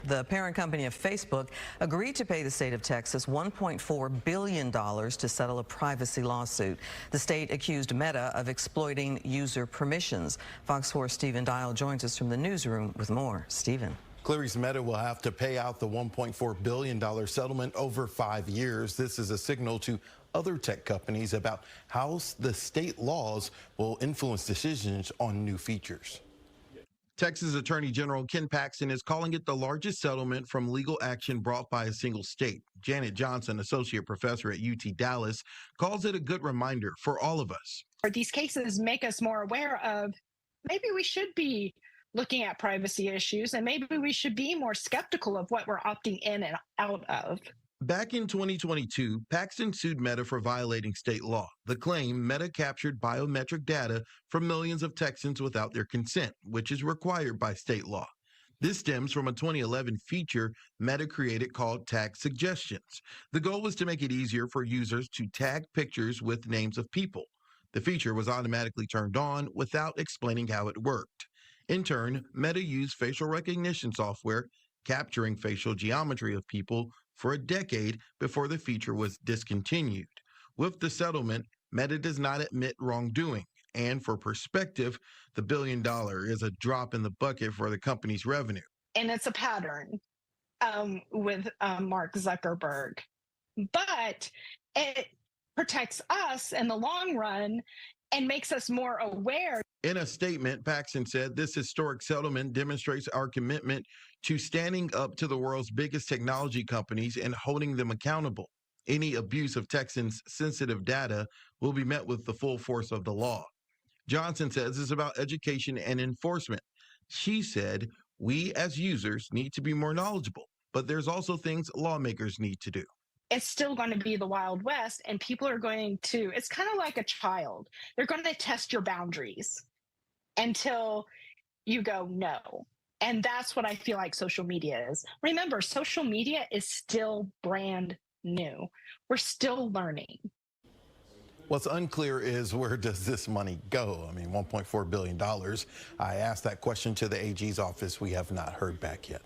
The parent company of Facebook agreed to pay the state of Texas $1.4 billion to settle a privacy lawsuit. The state accused Meta of exploiting user permissions. Fox 4's Stephen Dial joins us from the newsroom with more. Stephen. Cleary's Meta will have to pay out the $1.4 billion settlement over 5 years. This is a signal to other tech companies about how the state laws will influence decisions on new features. Texas Attorney General Ken Paxton is calling it the largest settlement from legal action brought by a single state. Janet Johnson, associate professor at UT Dallas, calls it a good reminder for all of us. These cases make us more aware of maybe we should be looking at privacy issues and maybe we should be more skeptical of what we're opting in and out of. Back in 2022, Paxton sued Meta for violating state law. The claim, Meta captured biometric data from millions of Texans without their consent, which is required by state law. This stems from a 2011 feature Meta created called Tag Suggestions. The goal was to make it easier for users to tag pictures with names of people. The feature was automatically turned on without explaining how it worked. In turn, Meta used facial recognition software, capturing facial geometry of people for a decade before the feature was discontinued. With the settlement, Meta does not admit wrongdoing. And for perspective, the $1 billion is a drop in the bucket for the company's revenue. And it's a pattern with Mark Zuckerberg. But it protects us in the long run and makes us more aware. In a statement, Paxton said, "This historic settlement demonstrates our commitment to standing up to the world's biggest technology companies and holding them accountable. Any abuse of Texans' sensitive data will be met with the full force of the law." Johnson says it's about education and enforcement. She said, "We as users need to be more knowledgeable, but there's also things lawmakers need to do." It's still going to be the Wild West, and people are going to, it's kind of like a child. They're going to test your boundaries until you go no. And that's what I feel like social media is. Remember, social media is still brand new. We're still learning. What's unclear is where does this money go? I mean, $1.4 billion. I asked that question to the AG's office. We have not heard back yet.